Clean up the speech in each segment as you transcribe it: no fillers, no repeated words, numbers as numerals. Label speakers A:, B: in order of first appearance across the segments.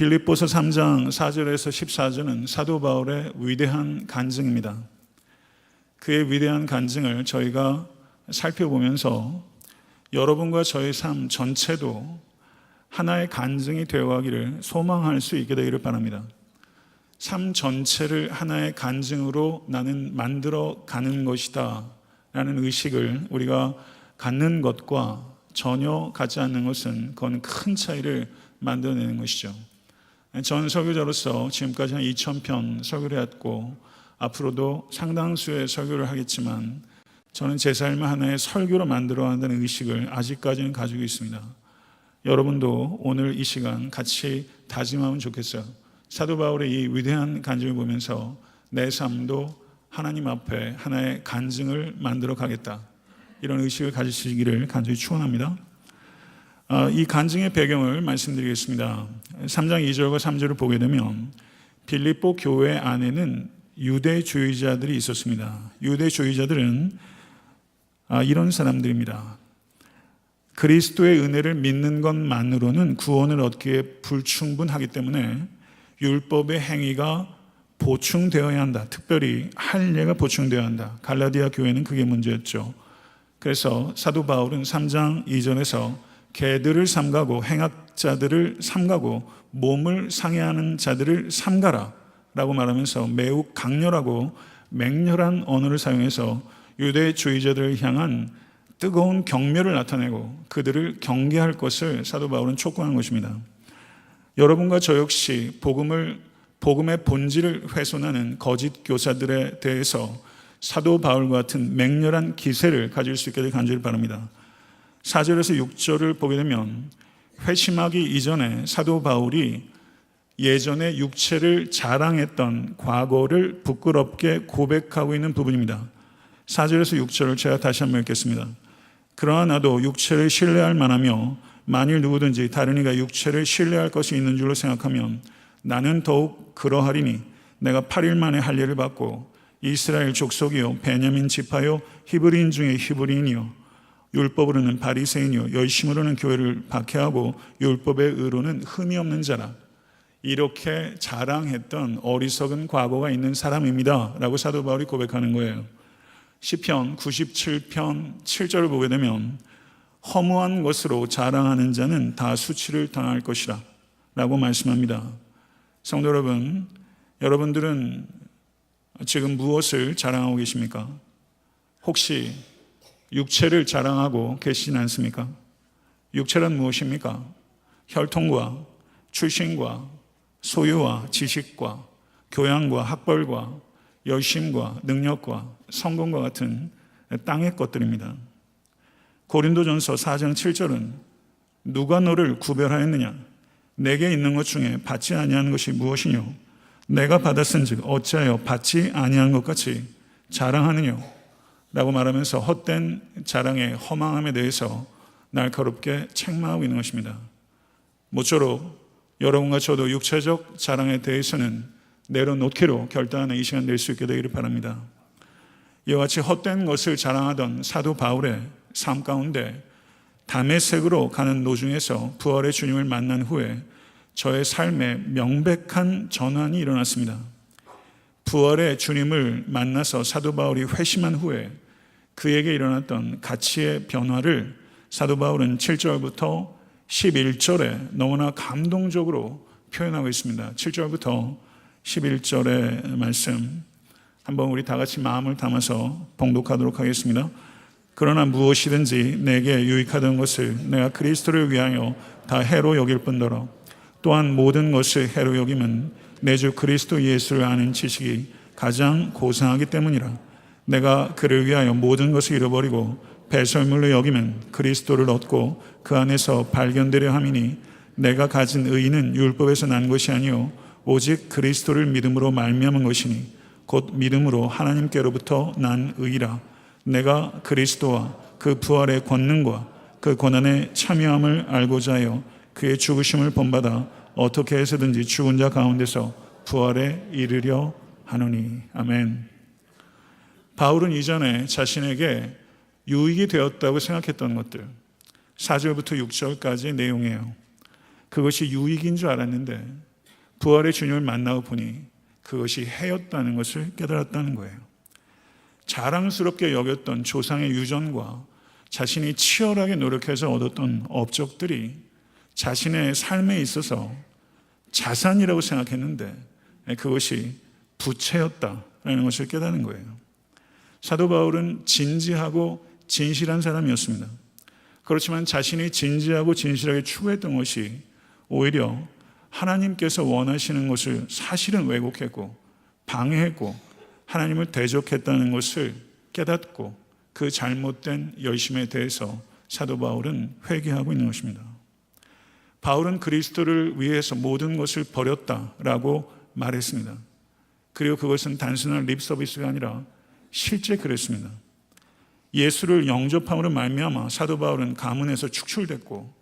A: 빌립보서 3장 4절에서 14절은 사도 바울의 위대한 간증입니다. 그의 위대한 간증을 저희가 살펴보면서 여러분과 저의 삶 전체도 하나의 간증이 되어가기를 소망할 수 있게 되기를 바랍니다. 삶 전체를 하나의 간증으로 나는 만들어 가는 것이다 라는 의식을 우리가 갖는 것과 전혀 갖지 않는 것은 그건 큰 차이를 만들어내는 것이죠. 전 설교자로서 지금까지 한 2000편 설교를 했고 앞으로도 상당수의 설교를 하겠지만 저는 제 삶을 하나의 설교로 만들어 간다는 의식을 아직까지는 가지고 있습니다. 여러분도 오늘 이 시간 같이 다짐하면 좋겠어요. 사도 바울의 이 위대한 간증을 보면서 내 삶도 하나님 앞에 하나의 간증을 만들어 가겠다, 이런 의식을 가지시기를 간절히 축원합니다. 이 간증의 배경을 말씀드리겠습니다. 3장 2절과 3절을 보게 되면 빌립보 교회 안에는 유대주의자들이 있었습니다. 유대주의자들은 이런 사람들입니다. 그리스도의 은혜를 믿는 것만으로는 구원을 얻기에 불충분하기 때문에 율법의 행위가 보충되어야 한다. 특별히 할례가 보충되어야 한다. 갈라디아 교회는 그게 문제였죠. 그래서 사도 바울은 3장 2절에서 개들을 삼가고 행악자들을 삼가고 몸을 상해하는 자들을 삼가라 라고 말하면서 매우 강렬하고 맹렬한 언어를 사용해서 유대주의자들을 향한 뜨거운 경멸을 나타내고 그들을 경계할 것을 사도 바울은 촉구한 것입니다. 여러분과 저 역시 복음의 본질을 훼손하는 거짓 교사들에 대해서 사도 바울과 같은 맹렬한 기세를 가질 수 있게 될 간절히 바랍니다. 4절에서 6절을 보게 되면 회심하기 이전에 사도 바울이 예전에 육체를 자랑했던 과거를 부끄럽게 고백하고 있는 부분입니다. 4절에서 6절을 제가 다시 한번 읽겠습니다. 그러나 나도 육체를 신뢰할 만하며 만일 누구든지 다른 이가 육체를 신뢰할 것이 있는 줄로 생각하면 나는 더욱 그러하리니 내가 8일 만에 할례를 받고 이스라엘 족속이요 베냐민 지파요 히브리인 중에 히브리인이요 율법으로는 바리새인이요 열심으로는 교회를 박해하고 율법의 의로는 흠이 없는 자라. 이렇게 자랑했던 어리석은 과거가 있는 사람입니다 라고 사도 바울이 고백하는 거예요. 시편 97편 7절을 보게 되면 허무한 것으로 자랑하는 자는 다 수치를 당할 것이라 라고 말씀합니다. 성도 여러분, 여러분들은 지금 무엇을 자랑하고 계십니까? 혹시 육체를 자랑하고 계시진 않습니까? 육체란 무엇입니까? 혈통과 출신과 소유와 지식과 교양과 학벌과 열심과 능력과 성공과 같은 땅의 것들입니다. 고린도전서 4장 7절은 누가 너를 구별하였느냐? 내게 있는 것 중에 받지 아니하는 것이 무엇이뇨? 내가 받았은즉 어찌하여 받지 아니한 것 같이 자랑하느뇨? 라고 말하면서 헛된 자랑의 허망함에 대해서 날카롭게 책망하고 있는 것입니다. 모쪼록 여러분과 저도 육체적 자랑에 대해서는 내려놓기로 결단하는 이 시간 될 수 있게 되기를 바랍니다. 이와 같이 헛된 것을 자랑하던 사도 바울의 삶 가운데 다메섹으로 가는 도중에서 부활의 주님을 만난 후에 저의 삶에 명백한 전환이 일어났습니다. 부활의 주님을 만나서 사도 바울이 회심한 후에 그에게 일어났던 가치의 변화를 사도 바울은 7절부터 11절에 너무나 감동적으로 표현하고 있습니다. 7절부터 11절의 말씀 한번 우리 다 같이 마음을 담아서 봉독하도록 하겠습니다. 그러나 무엇이든지 내게 유익하던 것을 내가 그리스도를 위하여 다 해로 여길 뿐더러 또한 모든 것을 해로 여김은 내 주 그리스도 예수를 아는 지식이 가장 고상하기 때문이라. 내가 그를 위하여 모든 것을 잃어버리고 배설물로 여기면 그리스도를 얻고 그 안에서 발견되려 함이니 내가 가진 의는 율법에서 난 것이 아니요 오직 그리스도를 믿음으로 말미암은 것이니 곧 믿음으로 하나님께로부터 난 의라. 내가 그리스도와 그 부활의 권능과 그 고난의 참여함을 알고자 하여 그의 죽으심을 본받아 어떻게 해서든지 죽은 자 가운데서 부활에 이르려 하노니. 아멘. 바울은 이전에 자신에게 유익이 되었다고 생각했던 것들 4절부터 6절까지의 내용이에요. 그것이 유익인 줄 알았는데 부활의 주님을 만나고 보니 그것이 해였다는 것을 깨달았다는 거예요. 자랑스럽게 여겼던 조상의 유전과 자신이 치열하게 노력해서 얻었던 업적들이 자신의 삶에 있어서 자산이라고 생각했는데 그것이 부채였다라는 것을 깨닫는 거예요. 사도 바울은 진지하고 진실한 사람이었습니다. 그렇지만 자신이 진지하고 진실하게 추구했던 것이 오히려 하나님께서 원하시는 것을 사실은 왜곡했고 방해했고 하나님을 대적했다는 것을 깨닫고 그 잘못된 열심에 대해서 사도 바울은 회개하고 있는 것입니다. 바울은 그리스도를 위해서 모든 것을 버렸다라고 말했습니다. 그리고 그것은 단순한 립 서비스가 아니라 실제 그랬습니다. 예수를 영접함으로 말미암아 사도 바울은 가문에서 축출됐고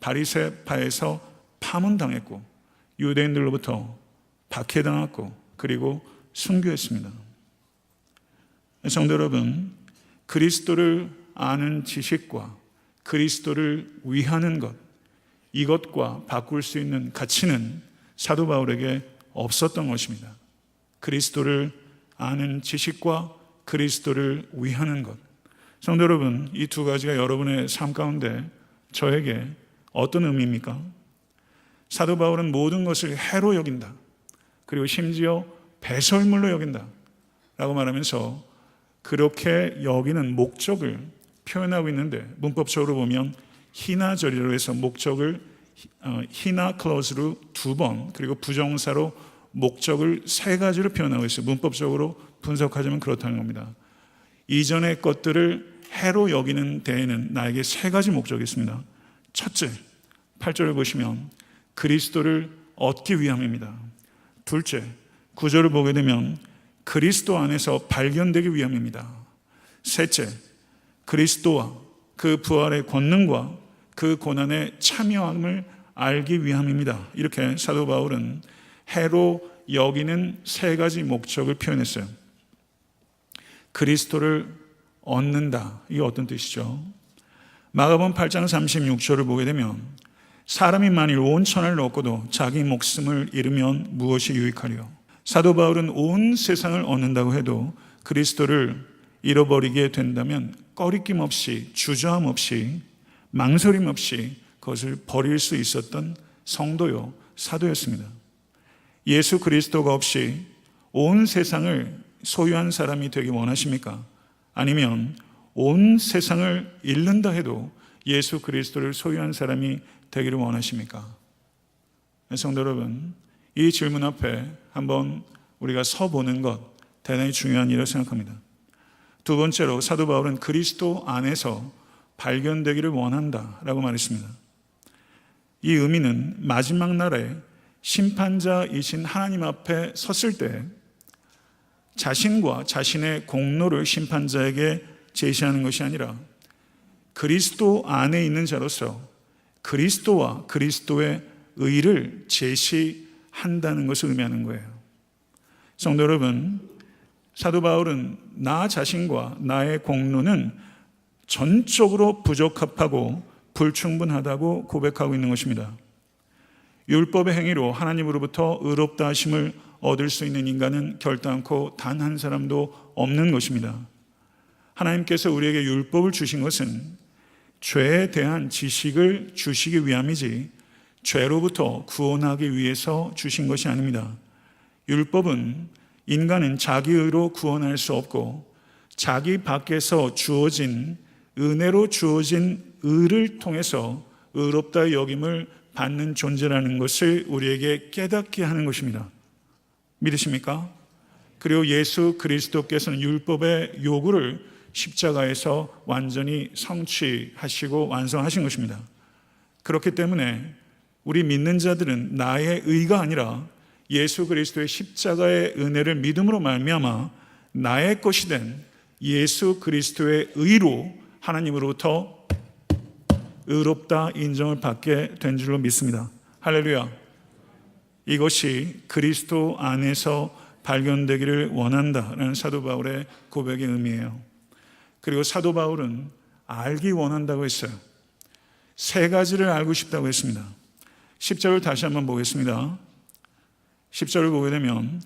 A: 바리새파에서 파문당했고 유대인들로부터 박해당했고 그리고 순교했습니다. 성도 여러분, 그리스도를 아는 지식과 그리스도를 위하는 것, 이것과 바꿀 수 있는 가치는 사도 바울에게 없었던 것입니다. 그리스도를 아는 지식과 그리스도를 위하는 것. 성도 여러분, 이 두 가지가 여러분의 삶 가운데 저에게 어떤 의미입니까? 사도 바울은 모든 것을 해로 여긴다. 그리고 심지어 배설물로 여긴다. 라고 말하면서 그렇게 여기는 목적을 표현하고 있는데 문법적으로 보면 히나절이로 해서 목적을 히나 클로즈로 2번 그리고 부정사로 목적을 3가지로 표현하고 있어요. 문법적으로 분석하자면 그렇다는 겁니다. 이전의 것들을 해로 여기는 데에는 나에게 3가지 목적이 있습니다. 첫째, 8절을 보시면 그리스도를 얻기 위함입니다. 둘째, 9절을 보게 되면 그리스도 안에서 발견되기 위함입니다. 셋째, 그리스도와 그 부활의 권능과 그 고난의 참여함을 알기 위함입니다. 이렇게 사도 바울은 해로 여기는 3가지 목적을 표현했어요. 그리스도를 얻는다. 이게 어떤 뜻이죠? 마가복음 8장 36절을 보게 되면 사람이 만일 온 천하를 얻고도 자기 목숨을 잃으면 무엇이 유익하리요? 사도 바울은 온 세상을 얻는다고 해도 그리스도를 잃어버리게 된다면 꺼리낌 없이 주저함 없이 망설임 없이 그것을 버릴 수 있었던 성도요 사도였습니다. 예수 그리스도가 없이 온 세상을 소유한 사람이 되기 원하십니까? 아니면 온 세상을 잃는다 해도 예수 그리스도를 소유한 사람이 되기를 원하십니까? 성도 여러분, 이 질문 앞에 한번 우리가 서보는 것 대단히 중요한 일이라고 생각합니다. 두 번째로 사도 바울은 그리스도 안에서 발견되기를 원한다라고 말했습니다. 이 의미는 마지막 날에 심판자이신 하나님 앞에 섰을 때 자신과 자신의 공로를 심판자에게 제시하는 것이 아니라 그리스도 안에 있는 자로서 그리스도와 그리스도의 의를 제시한다는 것을 의미하는 거예요. 성도 여러분, 사도 바울은 나 자신과 나의 공로는 전적으로 부적합하고 불충분하다고 고백하고 있는 것입니다. 율법의 행위로 하나님으로부터 의롭다 하심을 얻을 수 있는 인간은 결단코 단 한 사람도 없는 것입니다. 하나님께서 우리에게 율법을 주신 것은 죄에 대한 지식을 주시기 위함이지 죄로부터 구원하기 위해서 주신 것이 아닙니다. 율법은 인간은 자기 의로 구원할 수 없고 자기 밖에서 주어진 은혜로 주어진 의를 통해서 의롭다 여김을 받는 존재라는 것을 우리에게 깨닫게 하는 것입니다. 믿으십니까? 그리고 예수 그리스도께서는 율법의 요구를 십자가에서 완전히 성취하시고 완성하신 것입니다. 그렇기 때문에 우리 믿는 자들은 나의 의가 아니라 예수 그리스도의 십자가의 은혜를 믿음으로 말미암아 나의 것이 된 예수 그리스도의 의로 하나님으로부터 의롭다 인정을 받게 된 줄로 믿습니다. 할렐루야. 이것이 그리스도 안에서 발견되기를 원한다라는 사도 바울의 고백의 의미예요. 그리고 사도 바울은 알기 원한다고 했어요. 3가지를 알고 싶다고 했습니다. 10절을 다시 한번 보겠습니다. 10절을 보게 되면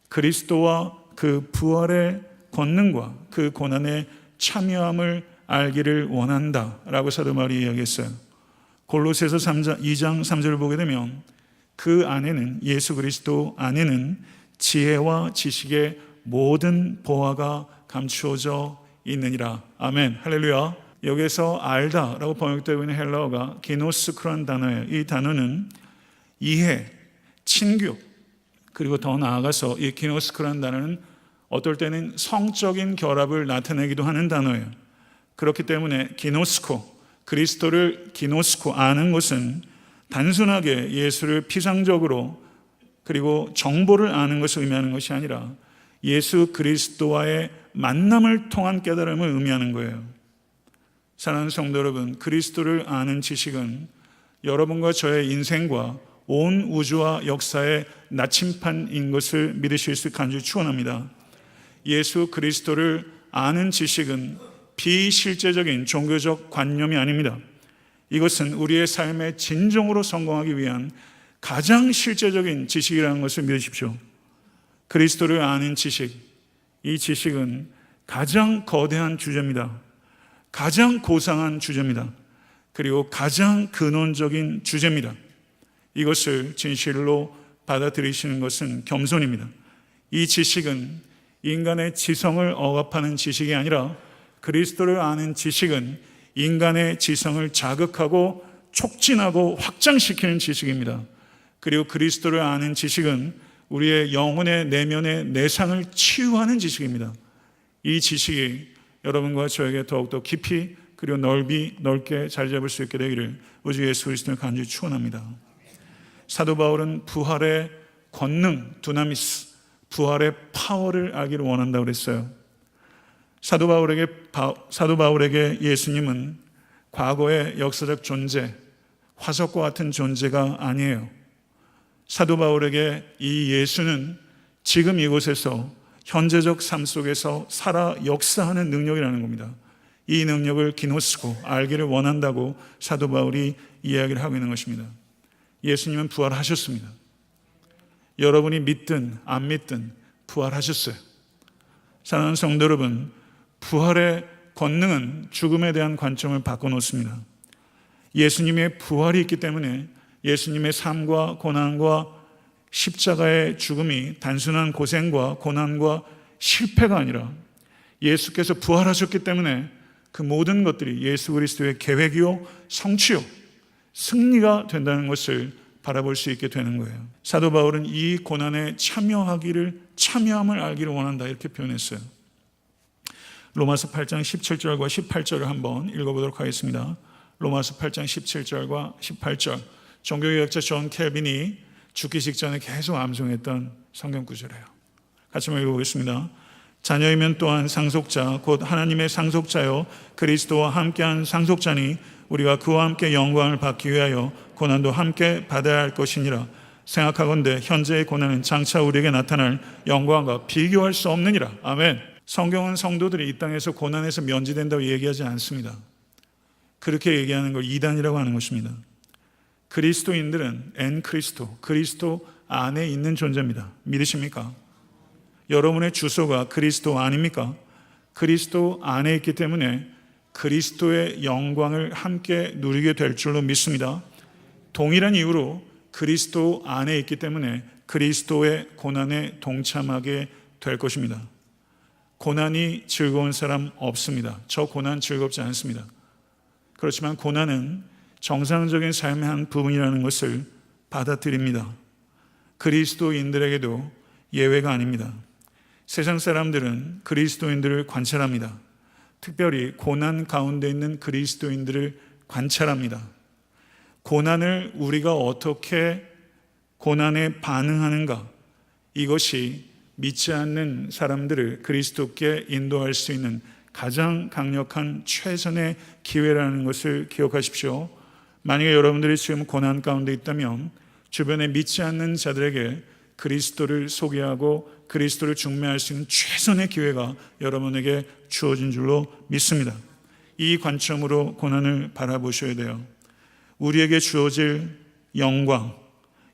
A: 그리스도와 그 부활의 권능과 그 고난의 참여함을 알기를 원한다 라고 사도 바울이 이야기했어요. 골로새서 2장 3절을 보게 되면 그 안에는, 예수 그리스도 안에는 지혜와 지식의 모든 보화가 감추어져 있느니라. 아멘, 할렐루야. 여기서 알다 라고 번역되고 있는 헬라어가 기노스크라는 단어예요. 이 단어는 이해, 친교, 그리고 더 나아가서 이 기노스크라는 단어는 어떨 때는 성적인 결합을 나타내기도 하는 단어예요. 그렇기 때문에 기노스코, 그리스도를 기노스코 아는 것은 단순하게 예수를 피상적으로 그리고 정보를 아는 것을 의미하는 것이 아니라 예수 그리스도와의 만남을 통한 깨달음을 의미하는 거예요. 사랑하는 성도 여러분, 그리스도를 아는 지식은 여러분과 저의 인생과 온 우주와 역사의 나침판인 것을 믿으실 수 간절히 축원합니다. 예수 그리스도를 아는 지식은 비실제적인 종교적 관념이 아닙니다. 이것은 우리의 삶의 진정으로 성공하기 위한 가장 실제적인 지식이라는 것을 믿으십시오. 그리스도를 아는 지식, 이 지식은 가장 거대한 주제입니다. 가장 고상한 주제입니다. 그리고 가장 근원적인 주제입니다. 이것을 진실로 받아들이시는 것은 겸손입니다. 이 지식은 인간의 지성을 억압하는 지식이 아니라 그리스도를 아는 지식은 인간의 지성을 자극하고 촉진하고 확장시키는 지식입니다. 그리고 그리스도를 아는 지식은 우리의 영혼의 내면의 내상을 치유하는 지식입니다. 이 지식이 여러분과 저에게 더욱더 깊이 그리고 넓게 자리 잡을 수 있게 되기를 우주 예수 그리스도를 간절히 축원합니다. 사도 바울은 부활의 권능, 두나미스, 부활의 파워를 알기를 원한다고 그랬어요. 사도 바울에게 예수님은 과거의 역사적 존재, 화석과 같은 존재가 아니에요. 사도 바울에게 이 예수는 지금 이곳에서 현재적 삶 속에서 살아 역사하는 능력이라는 겁니다. 이 능력을 기노스코, 알기를 원한다고 사도 바울이 이야기를 하고 있는 것입니다. 예수님은 부활하셨습니다. 여러분이 믿든 안 믿든 부활하셨어요. 사랑하는 성도 여러분, 부활의 권능은 죽음에 대한 관점을 바꿔놓습니다. 예수님의 부활이 있기 때문에 예수님의 삶과 고난과 십자가의 죽음이 단순한 고생과 고난과 실패가 아니라 예수께서 부활하셨기 때문에 그 모든 것들이 예수 그리스도의 계획이요 성취요 승리가 된다는 것을 바라볼 수 있게 되는 거예요. 사도 바울은 이 고난에 참여함을 알기를 원한다 이렇게 표현했어요. 로마서 8장 17절과 18절을 한번 읽어보도록 하겠습니다. 로마서 8장 17절과 18절, 종교개혁자 존 켈빈이 죽기 직전에 계속 암송했던 성경 구절이에요. 같이 한번 읽어보겠습니다. 자녀이면 또한 상속자 곧 하나님의 상속자요 그리스도와 함께한 상속자니 우리가 그와 함께 영광을 받기 위하여 고난도 함께 받아야 할 것이니라. 생각하건대 현재의 고난은 장차 우리에게 나타날 영광과 비교할 수 없느니라. 아멘. 성경은 성도들이 이 땅에서 고난에서 면제된다고 얘기하지 않습니다. 그렇게 얘기하는 걸 이단이라고 하는 것입니다. 그리스도인들은 그리스도 안에 있는 존재입니다. 믿으십니까? 여러분의 주소가 그리스도 아닙니까? 그리스도 안에 있기 때문에 그리스도의 영광을 함께 누리게 될 줄로 믿습니다. 동일한 이유로 그리스도 안에 있기 때문에 그리스도의 고난에 동참하게 될 것입니다. 고난이 즐거운 사람 없습니다. 저 고난 즐겁지 않습니다. 그렇지만 고난은 정상적인 삶의 한 부분이라는 것을 받아들입니다. 그리스도인들에게도 예외가 아닙니다. 세상 사람들은 그리스도인들을 관찰합니다. 특별히 고난 가운데 있는 그리스도인들을 관찰합니다. 고난을 우리가 어떻게 고난에 반응하는가, 이것이 믿지 않는 사람들을 그리스도께 인도할 수 있는 가장 강력한 최선의 기회라는 것을 기억하십시오. 만약에 여러분들이 지금 고난 가운데 있다면 주변에 믿지 않는 자들에게 그리스도를 소개하고 그리스도를 중매할 수 있는 최선의 기회가 여러분에게 주어진 줄로 믿습니다. 이 관점으로 고난을 바라보셔야 돼요. 우리에게 주어질 영광,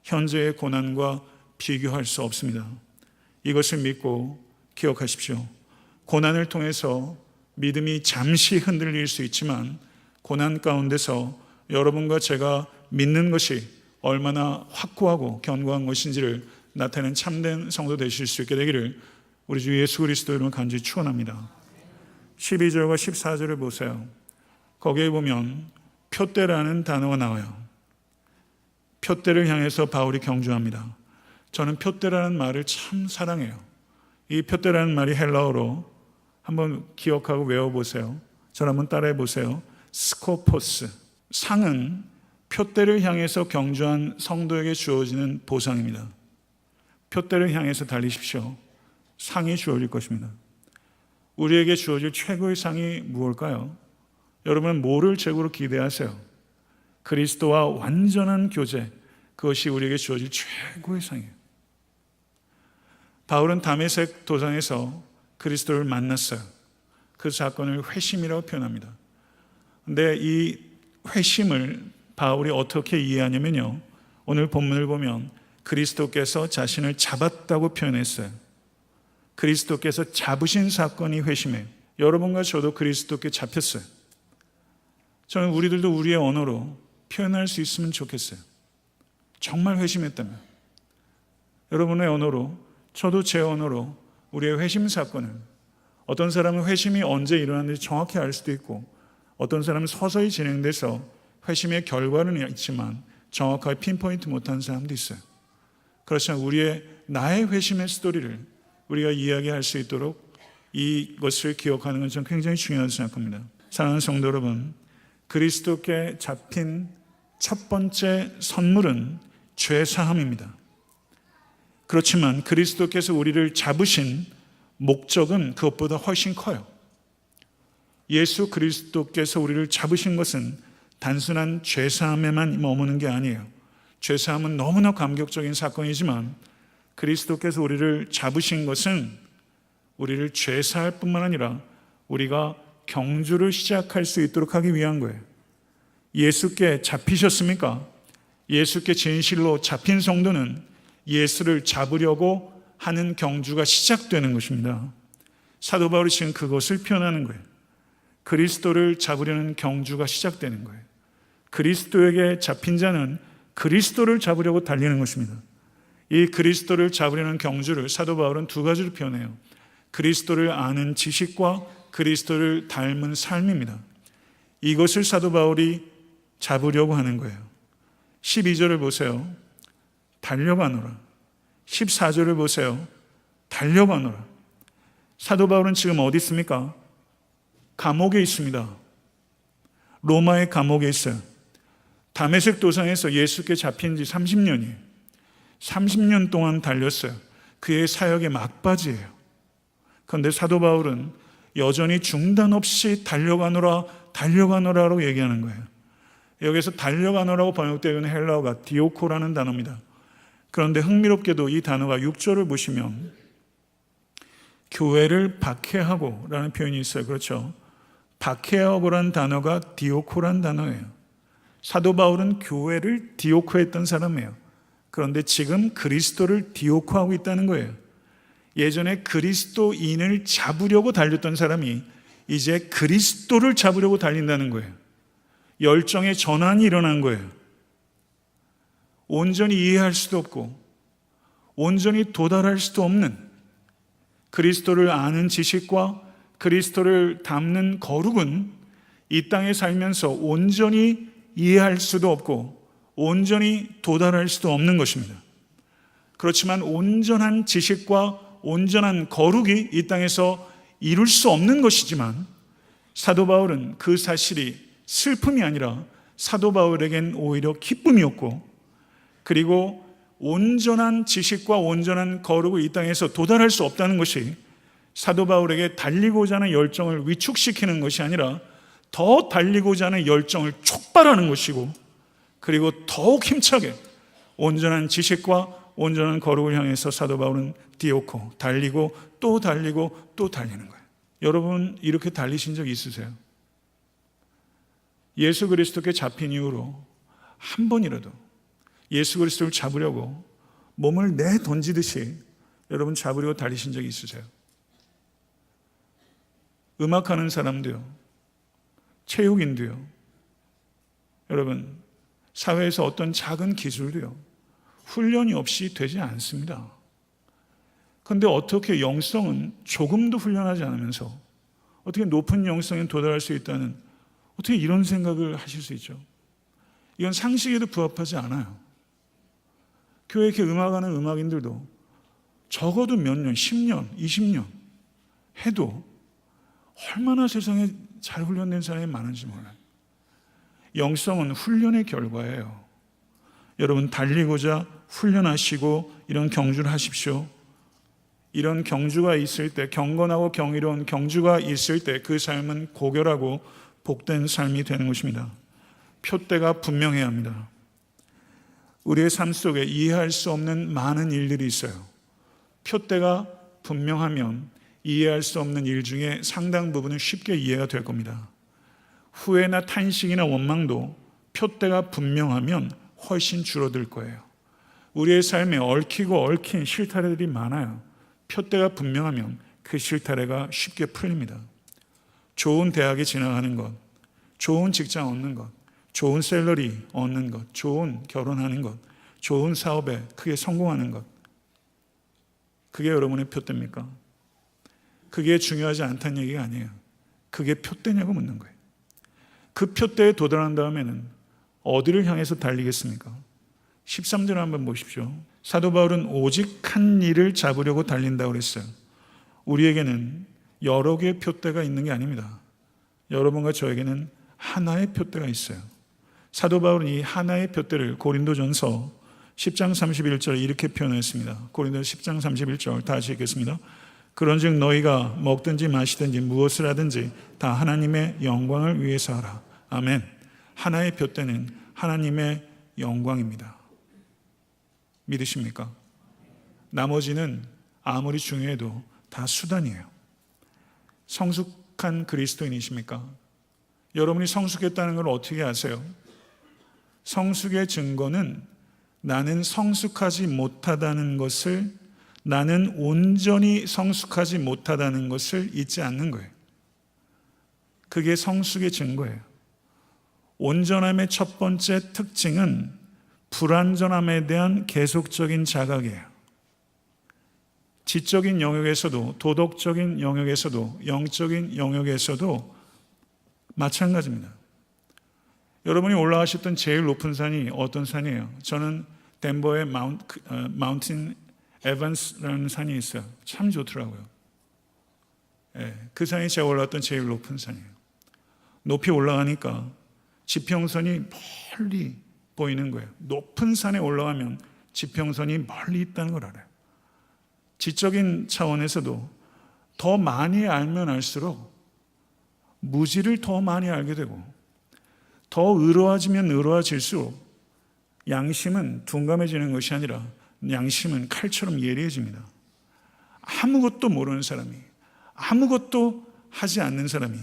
A: 현재의 고난과 비교할 수 없습니다. 이것을 믿고 기억하십시오. 고난을 통해서 믿음이 잠시 흔들릴 수 있지만 고난 가운데서 여러분과 제가 믿는 것이 얼마나 확고하고 견고한 것인지를 나타내는 참된 성도 되실 수 있게 되기를 우리 주 예수 그리스도 이름으로 간절히 축원합니다. 12절과 14절을 보세요. 거기에 보면 표대라는 단어가 나와요. 표대를 향해서 바울이 경주합니다. 저는 표대라는 말을 참 사랑해요. 이 표대라는 말이 헬라어로 한번 기억하고 외워보세요. 저를 한번 따라해 보세요. 스코포스. 상은 표대를 향해서 경주한 성도에게 주어지는 보상입니다. 표대를 향해서 달리십시오. 상이 주어질 것입니다. 우리에게 주어질 최고의 상이 무엇일까요? 여러분은 뭐를 최고로 기대하세요? 그리스도와 완전한 교제, 그것이 우리에게 주어질 최고의 상이에요. 바울은 다메섹 도상에서 그리스도를 만났어요. 그 사건을 회심이라고 표현합니다. 그런데 이 회심을 바울이 어떻게 이해하냐면요, 오늘 본문을 보면 그리스도께서 자신을 잡았다고 표현했어요. 그리스도께서 잡으신 사건이 회심이에요. 여러분과 저도 그리스도께 잡혔어요. 저는 우리들도 우리의 언어로 표현할 수 있으면 좋겠어요. 정말 회심했다면 여러분의 언어로, 저도 제 언어로 우리의 회심 사건을, 어떤 사람은 회심이 언제 일어났는지 정확히 알 수도 있고 어떤 사람은 서서히 진행돼서 회심의 결과는 있지만 정확하게 핀포인트 못한 사람도 있어요. 그렇지만 나의 회심의 스토리를 우리가 이야기할 수 있도록 이것을 기억하는 건 저는 굉장히 중요하다고 생각합니다. 사랑하는 성도 여러분, 그리스도께 잡힌 첫 번째 선물은 죄사함입니다. 그렇지만 그리스도께서 우리를 잡으신 목적은 그것보다 훨씬 커요. 예수 그리스도께서 우리를 잡으신 것은 단순한 죄사함에만 머무는 게 아니에요. 죄사함은 너무나 감격적인 사건이지만 그리스도께서 우리를 잡으신 것은 우리를 죄사할 뿐만 아니라 우리가 경주를 시작할 수 있도록 하기 위한 거예요. 예수께 잡히셨습니까? 예수께 진실로 잡힌 성도는 예수를 잡으려고 하는 경주가 시작되는 것입니다. 사도 바울이 지금 그것을 표현하는 거예요. 그리스도를 잡으려는 경주가 시작되는 거예요. 그리스도에게 잡힌 자는 그리스도를 잡으려고 달리는 것입니다. 이 그리스도를 잡으려는 경주를 사도 바울은 두 가지로 표현해요. 그리스도를 아는 지식과 그리스도를 닮은 삶입니다. 이것을 사도 바울이 잡으려고 하는 거예요. 12절을 보세요. 달려가노라. 14절을 보세요. 달려가노라. 사도 바울은 지금 어디 있습니까? 감옥에 있습니다. 로마의 감옥에 있어요. 다메섹 도상에서 예수께 잡힌 지 30년이에요. 30년 동안 달렸어요. 그의 사역의 막바지예요. 그런데 사도 바울은 여전히 중단 없이 달려가노라라고 얘기하는 거예요. 여기서 달려가노라고 번역되어 있는 헬라어가 디오코라는 단어입니다. 그런데 흥미롭게도 이 단어가 6절을 보시면 교회를 박해하고 라는 표현이 있어요. 그렇죠? 박해하고라는 단어가 디오코라는 단어예요. 사도 바울은 교회를 디오코했던 사람이에요. 그런데 지금 그리스도를 디오코하고 있다는 거예요. 예전에 그리스도인을 잡으려고 달렸던 사람이 이제 그리스도를 잡으려고 달린다는 거예요. 열정의 전환이 일어난 거예요. 온전히 이해할 수도 없고 온전히 도달할 수도 없는 그리스도를 아는 지식과 그리스도를 담는 거룩은 이 땅에 살면서 온전히 이해할 수도 없고 온전히 도달할 수도 없는 것입니다. 그렇지만 온전한 지식과 온전한 거룩이 이 땅에서 이룰 수 없는 것이지만 사도 바울은 그 사실이 슬픔이 아니라 사도 바울에겐 오히려 기쁨이었고, 그리고 온전한 지식과 온전한 거룩을 이 땅에서 도달할 수 없다는 것이 사도 바울에게 달리고자 하는 열정을 위축시키는 것이 아니라 더 달리고자 하는 열정을 촉발하는 것이고, 그리고 더욱 힘차게 온전한 지식과 온전한 거룩을 향해서 사도 바울은 디오코, 달리고 또 달리고 또 달리는 거예요. 여러분 이렇게 달리신 적 있으세요? 예수 그리스도께 잡힌 이후로 한 번이라도 예수 그리스도를 잡으려고 몸을 내던지듯이 여러분 잡으려고 달리신 적이 있으세요? 음악하는 사람도요, 체육인도요, 여러분 사회에서 어떤 작은 기술도요, 훈련이 없이 되지 않습니다. 그런데 어떻게 영성은 조금도 훈련하지 않으면서 어떻게 높은 영성에 도달할 수 있다는, 어떻게 이런 생각을 하실 수 있죠? 이건 상식에도 부합하지 않아요. 교회에 이렇게 음악하는 음악인들도 적어도 몇 년, 10년, 20년 해도 얼마나 세상에 잘 훈련된 사람이 많은지 몰라요. 영성은 훈련의 결과예요. 여러분 달리고자 훈련하시고 이런 경주를 하십시오. 이런 경주가 있을 때, 경건하고 경이로운 경주가 있을 때 그 삶은 고결하고 복된 삶이 되는 것입니다. 표대가 분명해야 합니다. 우리의 삶 속에 이해할 수 없는 많은 일들이 있어요. 표대가 분명하면 이해할 수 없는 일 중에 상당 부분은 쉽게 이해가 될 겁니다. 후회나 탄식이나 원망도 표대가 분명하면 훨씬 줄어들 거예요. 우리의 삶에 얽히고 얽힌 실타래들이 많아요. 표대가 분명하면 그 실타래가 쉽게 풀립니다. 좋은 대학에 진학하는 것, 좋은 직장 얻는 것, 좋은 샐러리 얻는 것, 좋은 결혼하는 것, 좋은 사업에 크게 성공하는 것, 그게 여러분의 표대입니까? 그게 중요하지 않다는 얘기가 아니에요. 그게 표대냐고 묻는 거예요. 그 표대에 도달한 다음에는 어디를 향해서 달리겠습니까? 13절 한번 보십시오. 사도 바울은 오직 한 일을 잡으려고 달린다고 그랬어요. 우리에게는 여러 개의 표대가 있는 게 아닙니다. 여러분과 저에게는 하나의 표대가 있어요. 사도 바울은 이 하나의 표대를 고린도전서 10장 31절에 이렇게 표현했습니다. 고린도전서 10장 31절 다시 읽겠습니다. 그런즉 너희가 먹든지 마시든지 무엇을 하든지 다 하나님의 영광을 위해서 하라. 아멘. 하나의 표대는 하나님의 영광입니다. 믿으십니까? 나머지는 아무리 중요해도 다 수단이에요. 성숙한 그리스도인이십니까? 여러분이 성숙했다는 걸 어떻게 아세요? 성숙의 증거는 나는 성숙하지 못하다는 것을, 나는 온전히 성숙하지 못하다는 것을 잊지 않는 거예요. 그게 성숙의 증거예요. 온전함의 첫 번째 특징은 불완전함에 대한 계속적인 자각이에요. 지적인 영역에서도, 도덕적인 영역에서도, 영적인 영역에서도 마찬가지입니다. 여러분이 올라가셨던 제일 높은 산이 어떤 산이에요? 저는 덴버의 마운틴 에반스라는 산이 있어요. 참 좋더라고요. 그 산이 제가 올라갔던 제일 높은 산이에요. 높이 올라가니까 지평선이 멀리 보이는 거예요. 높은 산에 올라가면 지평선이 멀리 있다는 걸 알아요. 지적인 차원에서도 더 많이 알면 알수록 무지를 더 많이 알게 되고, 더 의로워지면 의로워질수록 양심은 둔감해지는 것이 아니라 양심은 칼처럼 예리해집니다. 아무것도 모르는 사람이, 아무것도 하지 않는 사람이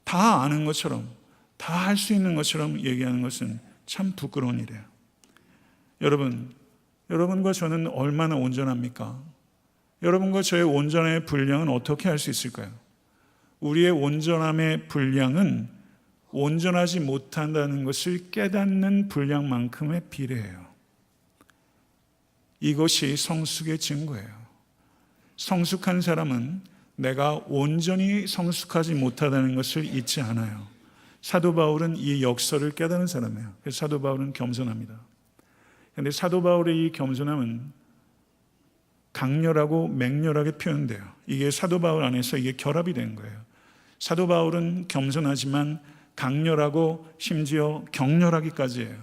A: 다 아는 것처럼, 다 할 수 있는 것처럼 얘기하는 것은 참 부끄러운 일이에요. 여러분과 저는 얼마나 온전합니까? 여러분과 저의 온전함의 분량은 어떻게 할 수 있을까요? 우리의 온전함의 분량은 온전하지 못한다는 것을 깨닫는 분량만큼의 비례해요. 이것이 성숙의 증거예요. 성숙한 사람은 내가 온전히 성숙하지 못하다는 것을 잊지 않아요. 사도 바울은 이 역설을 깨닫는 사람이에요. 그래서 사도 바울은 겸손합니다. 그런데 사도 바울의 이 겸손함은 강렬하고 맹렬하게 표현돼요. 이게 사도 바울 안에서 이게 결합이 된 거예요. 사도 바울은 겸손하지만 강렬하고 심지어 격렬하기까지 해요.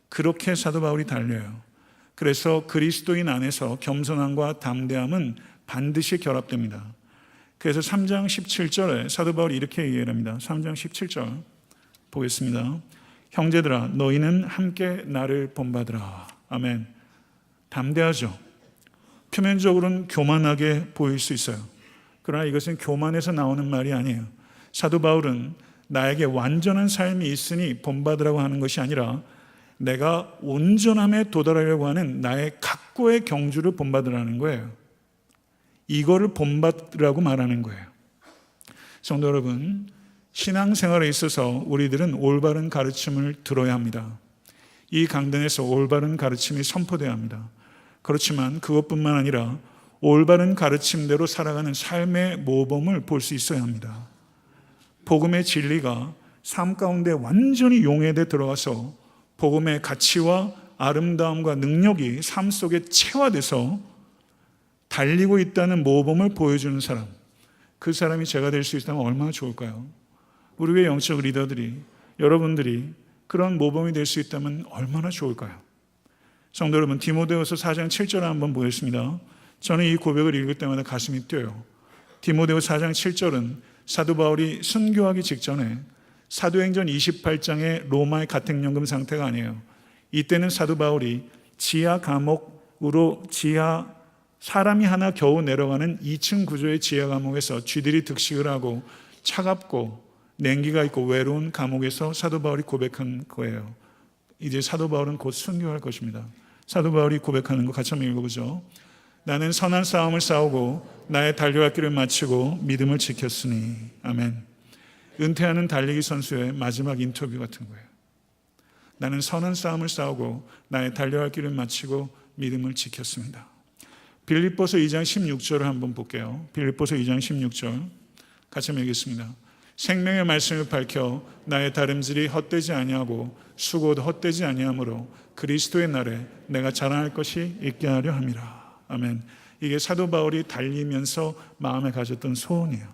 A: 그렇게 사도 바울이 달려요. 그래서 그리스도인 안에서 겸손함과 담대함은 반드시 결합됩니다. 그래서 3장 17절에 사도 바울이 이렇게 얘기합니다. 3장 17절 보겠습니다. 형제들아 너희는 함께 나를 본받으라. 아멘. 담대하죠. 표면적으로는 교만하게 보일 수 있어요. 그러나 이것은 교만에서 나오는 말이 아니에요. 사도 바울은 나에게 완전한 삶이 있으니 본받으라고 하는 것이 아니라 내가 온전함에 도달하려고 하는 나의 각고의 경주를 본받으라는 거예요. 이거를 본받으라고 말하는 거예요. 성도 여러분, 신앙생활에 있어서 우리들은 올바른 가르침을 들어야 합니다. 이 강단에서 올바른 가르침이 선포되어야 합니다. 그렇지만 그것뿐만 아니라 올바른 가르침대로 살아가는 삶의 모범을 볼 수 있어야 합니다. 복음의 진리가 삶 가운데 완전히 용해돼 들어가서 복음의 가치와 아름다움과 능력이 삶 속에 체화돼서 달리고 있다는 모범을 보여주는 사람, 그 사람이 제가 될 수 있다면 얼마나 좋을까요? 우리 교회 영적 리더들이, 여러분들이 그런 모범이 될 수 있다면 얼마나 좋을까요? 성도 여러분, 디모데후서 4장 7절을 한번 보겠습니다. 저는 이 고백을 읽을 때마다 가슴이 뛰어요. 디모데후서 4장 7절은 사도 바울이 순교하기 직전에 사도행전 28장의 로마의 가택연금 상태가 아니에요. 이때는 사도 바울이 지하 감옥으로 사람이 하나 겨우 내려가는 2층 구조의 지하 감옥에서 쥐들이 득식을 하고 차갑고 냉기가 있고 외로운 감옥에서 사도 바울이 고백한 거예요. 이제 사도 바울은 곧 순교할 것입니다. 사도 바울이 고백하는 거 같이 한번 읽어보죠. 나는 선한 싸움을 싸우고 나의 달려갈 길을 마치고 믿음을 지켰으니. 아멘. 은퇴하는 달리기 선수의 마지막 인터뷰 같은 거예요. 나는 선한 싸움을 싸우고 나의 달려갈 길을 마치고 믿음을 지켰습니다. 빌립보서 2장 16절을 한번 볼게요. 빌립보서 2장 16절 같이 한번 읽겠습니다. 생명의 말씀을 밝혀 나의 다름질이 헛되지 아니하고 수고도 헛되지 아니하므로 그리스도의 날에 내가 자랑할 것이 있게 하려 함이라. 아멘. 이게 사도 바울이 달리면서 마음에 가졌던 소원이에요.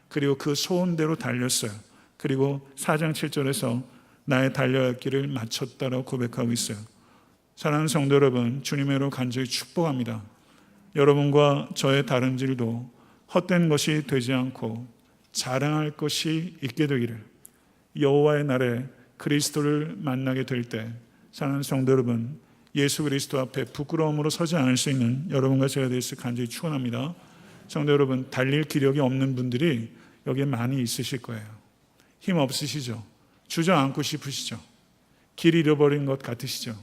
A: 그리고 그 소원대로 달렸어요. 그리고 4장 7절에서 나의 달려갈 길을 마쳤다라고 고백하고 있어요. 사랑하는 성도 여러분, 주님으로 간절히 축복합니다. 여러분과 저의 다름질도 헛된 것이 되지 않고 자랑할 것이 있게 되기를, 여호와의 날에 그리스도를 만나게 될 때 사랑하는 성도 여러분, 예수 그리스도 앞에 부끄러움으로 서지 않을 수 있는 여러분과 제가 될 수 간절히 축원합니다. 성도 여러분, 달릴 기력이 없는 분들이 여기에 많이 있으실 거예요. 힘 없으시죠? 주저앉고 싶으시죠? 길 잃어버린 것 같으시죠?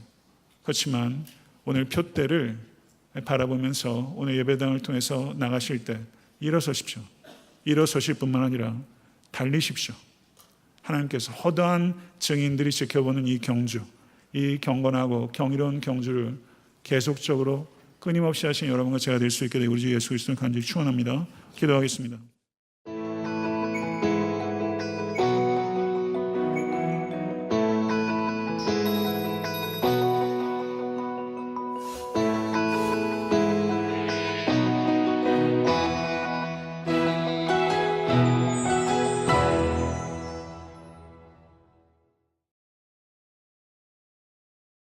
A: 그렇지만 오늘 표대를 바라보면서 오늘 예배당을 통해서 나가실 때 일어서십시오. 일어서실 뿐만 아니라 달리십시오. 하나님께서 허다한 증인들이 지켜보는 이 경주, 이 경건하고 경이로운 경주를 계속적으로 끊임없이 하신 여러분과 제가 될 수 있게 되고 우리 주 예수 그리스도를 간절히 축원합니다. 기도하겠습니다.